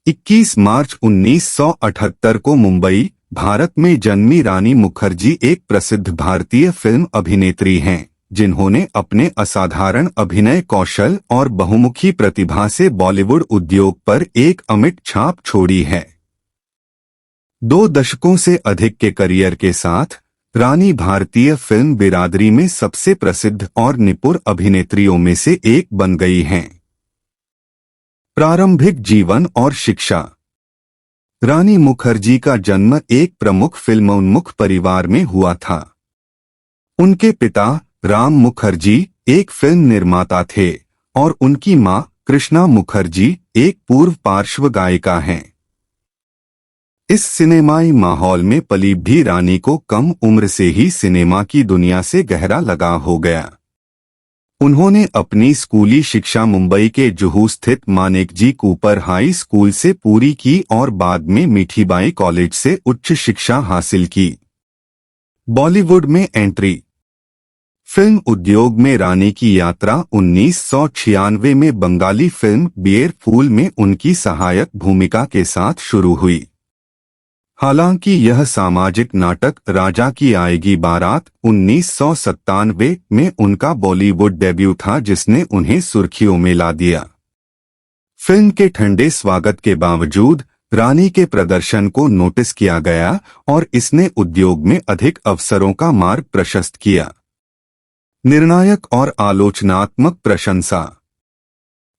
21 मार्च 1978 को मुंबई, भारत में जन्मी रानी मुखर्जी एक प्रसिद्ध भारतीय फिल्म अभिनेत्री हैं, जिन्होंने अपने असाधारण अभिनय कौशल और बहुमुखी प्रतिभा से बॉलीवुड उद्योग पर एक अमिट छाप छोड़ी है। 2 दशकों से अधिक के करियर के साथ रानी भारतीय फिल्म बिरादरी में सबसे प्रसिद्ध और निपुण अभिनेत्रियों में से एक बन गई हैं। प्रारंभिक जीवन और शिक्षा। रानी मुखर्जी का जन्म एक प्रमुख फिल्मोन्मुख परिवार में हुआ था। उनके पिता राम मुखर्जी एक फिल्म निर्माता थे और उनकी मां कृष्णा मुखर्जी एक पूर्व पार्श्व गायिका हैं। इस सिनेमाई माहौल में पली भी रानी को कम उम्र से ही सिनेमा की दुनिया से गहरा लगाव हो गया। उन्होंने अपनी स्कूली शिक्षा मुंबई के जुहू स्थित मानेकजी कूपर हाई स्कूल से पूरी की और बाद में मीठीबाई कॉलेज से उच्च शिक्षा हासिल की। बॉलीवुड में एंट्री। फिल्म उद्योग में रानी की यात्रा 1996 में बंगाली फिल्म बियर फूल में उनकी सहायक भूमिका के साथ शुरू हुई। हालांकि यह सामाजिक नाटक राजा की आएगी बारात 1997 में उनका बॉलीवुड डेब्यू था, जिसने उन्हें सुर्खियों में ला दिया। फिल्म के ठंडे स्वागत के बावजूद रानी के प्रदर्शन को नोटिस किया गया और इसने उद्योग में अधिक अवसरों का मार्ग प्रशस्त किया। निर्णायक और आलोचनात्मक प्रशंसा।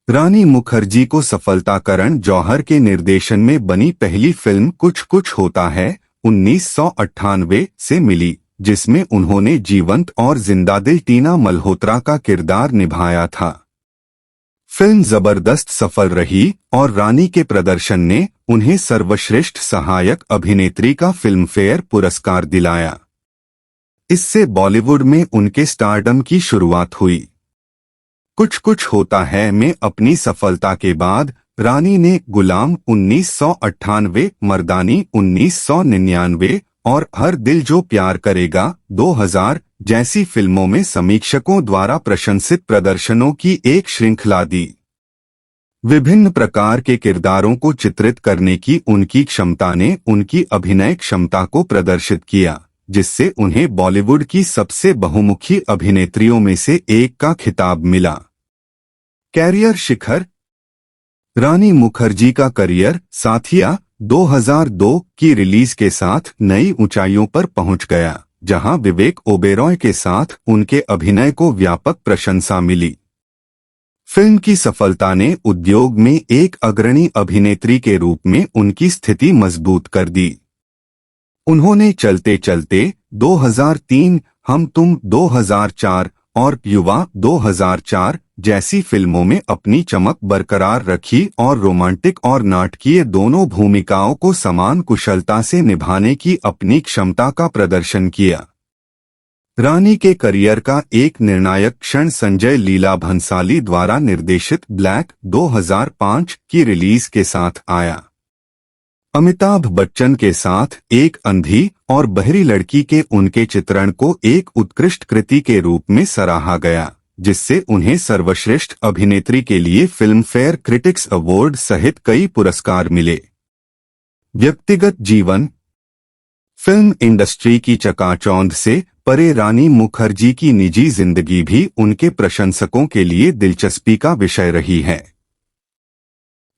रानी मुखर्जी को सफलता करण जौहर के निर्देशन में बनी पहली फिल्म कुछ कुछ होता है 1998 से मिली, जिसमें उन्होंने जीवंत और जिंदादिल टीना मल्होत्रा का किरदार निभाया था। फिल्म जबरदस्त सफल रही और रानी के प्रदर्शन ने उन्हें सर्वश्रेष्ठ सहायक अभिनेत्री का फिल्मफेयर पुरस्कार दिलाया। इससे बॉलीवुड में उनके स्टारडम की शुरुआत हुई। कुछ कुछ होता है में अपनी सफलता के बाद रानी ने गुलाम 1998, मर्दानी 1999 और हर दिल जो प्यार करेगा 2000 जैसी फिल्मों में समीक्षकों द्वारा प्रशंसित प्रदर्शनों की एक श्रृंखला दी। विभिन्न प्रकार के किरदारों को चित्रित करने की उनकी क्षमता ने उनकी अभिनय क्षमता को प्रदर्शित किया, जिससे उन्हें बॉलीवुड की सबसे बहुमुखी अभिनेत्रियों में से एक का खिताब मिला। कैरियर शिखर। रानी मुखर्जी का करियर साथिया 2002 की रिलीज के साथ नई ऊंचाइयों पर पहुंच गया, जहां विवेक ओबेरॉय के साथ उनके अभिनय को व्यापक प्रशंसा मिली। फिल्म की सफलता ने उद्योग में एक अग्रणी अभिनेत्री के रूप में उनकी स्थिति मजबूत कर दी। उन्होंने चलते चलते 2003, हम तुम 2004 और युवा 2004 जैसी फिल्मों में अपनी चमक बरकरार रखी और रोमांटिक और नाटकीय दोनों भूमिकाओं को समान कुशलता से निभाने की अपनी क्षमता का प्रदर्शन किया। रानी के करियर का एक निर्णायक क्षण संजय लीला भंसाली द्वारा निर्देशित ब्लैक 2005 की रिलीज के साथ आया। अमिताभ बच्चन के साथ एक अंधी और बहरी लड़की के उनके चित्रण को एक उत्कृष्ट कृति के रूप में सराहा गया, जिससे उन्हें सर्वश्रेष्ठ अभिनेत्री के लिए फिल्मफेयर क्रिटिक्स अवार्ड सहित कई पुरस्कार मिले। व्यक्तिगत जीवन। फिल्म इंडस्ट्री की चकाचौंध से परे रानी मुखर्जी की निजी जिंदगी भी उनके प्रशंसकों के लिए दिलचस्पी का विषय रही है।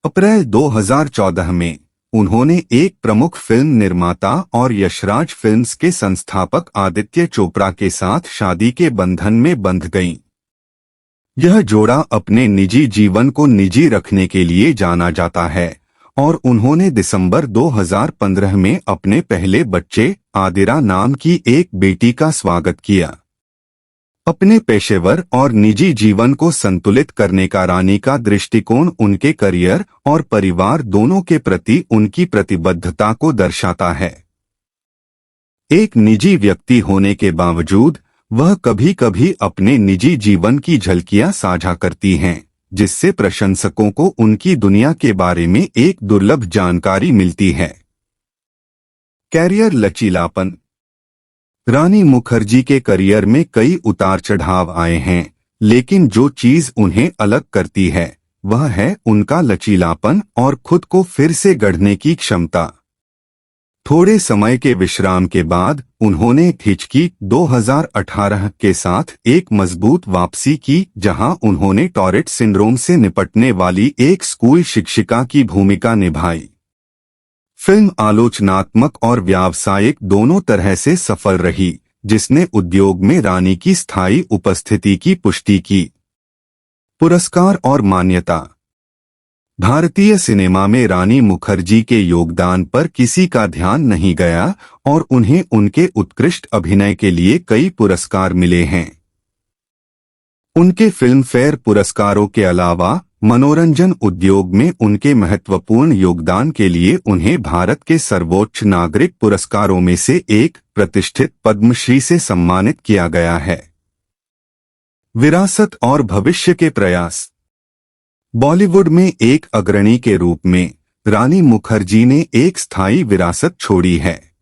अप्रैल 2014 में उन्होंने एक प्रमुख फिल्म निर्माता और यशराज फिल्म्स के संस्थापक आदित्य चोपड़ा के साथ शादी के बंधन में बंध गईं। यह जोड़ा अपने निजी जीवन को निजी रखने के लिए जाना जाता है और उन्होंने दिसंबर 2015 में अपने पहले बच्चे आदिरा नाम की एक बेटी का स्वागत किया। अपने पेशेवर और निजी जीवन को संतुलित करने का रानी का दृष्टिकोण उनके करियर और परिवार दोनों के प्रति उनकी प्रतिबद्धता को दर्शाता है। एक निजी व्यक्ति होने के बावजूद वह कभी कभी अपने निजी जीवन की झलकियां साझा करती हैं, जिससे प्रशंसकों को उनकी दुनिया के बारे में एक दुर्लभ जानकारी मिलती है। कैरियर लचीलापन। रानी मुखर्जी के करियर में कई उतार चढ़ाव आए हैं, लेकिन जो चीज उन्हें अलग करती है वह है उनका लचीलापन और खुद को फिर से गढ़ने की क्षमता। थोड़े समय के विश्राम के बाद उन्होंने हिचकी 2018 के साथ एक मजबूत वापसी की, जहां उन्होंने टॉरेट सिंड्रोम से निपटने वाली एक स्कूल शिक्षिका की भूमिका निभाई। फिल्म आलोचनात्मक और व्यावसायिक दोनों तरह से सफल रही, जिसने उद्योग में रानी की स्थायी उपस्थिति की पुष्टि की। पुरस्कार और मान्यता। भारतीय सिनेमा में रानी मुखर्जी के योगदान पर किसी का ध्यान नहीं गया और उन्हें उनके उत्कृष्ट अभिनय के लिए कई पुरस्कार मिले हैं। उनके फिल्म फेयर पुरस्कारों के अलावा मनोरंजन उद्योग में उनके महत्वपूर्ण योगदान के लिए उन्हें भारत के सर्वोच्च नागरिक पुरस्कारों में से एक प्रतिष्ठित पद्मश्री से सम्मानित किया गया है। विरासत और भविष्य के प्रयास। बॉलीवुड में एक अग्रणी के रूप में रानी मुखर्जी ने एक स्थायी विरासत छोड़ी है।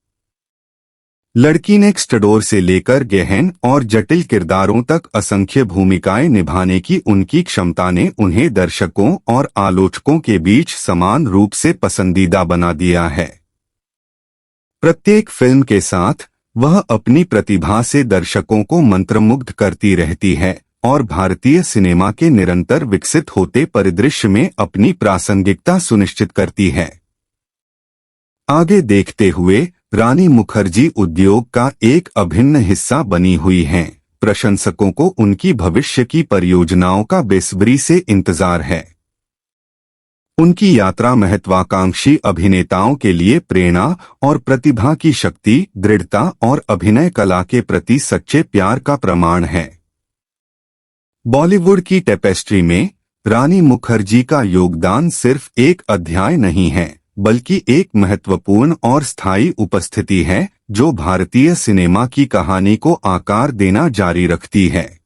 लड़की नेक्स्ट डोर से लेकर गहन और जटिल किरदारों तक असंख्य भूमिकाएं निभाने की उनकी क्षमता ने उन्हें दर्शकों और आलोचकों के बीच समान रूप से पसंदीदा बना दिया है। प्रत्येक फिल्म के साथ वह अपनी प्रतिभा से दर्शकों को मंत्रमुग्ध करती रहती है और भारतीय सिनेमा के निरंतर विकसित होते परिदृश्य में अपनी प्रासंगिकता सुनिश्चित करती है। आगे देखते हुए रानी मुखर्जी उद्योग का एक अभिन्न हिस्सा बनी हुई हैं। प्रशंसकों को उनकी भविष्य की परियोजनाओं का बेसब्री से इंतजार है। उनकी यात्रा महत्वाकांक्षी अभिनेताओं के लिए प्रेरणा और प्रतिभा की शक्ति, दृढ़ता और अभिनय कला के प्रति सच्चे प्यार का प्रमाण है। बॉलीवुड की टेपेस्ट्री में रानी मुखर्जी का योगदान सिर्फ एक अध्याय नहीं है, बल्कि एक महत्वपूर्ण और स्थायी उपस्थिति है जो भारतीय सिनेमा की कहानी को आकार देना जारी रखती है।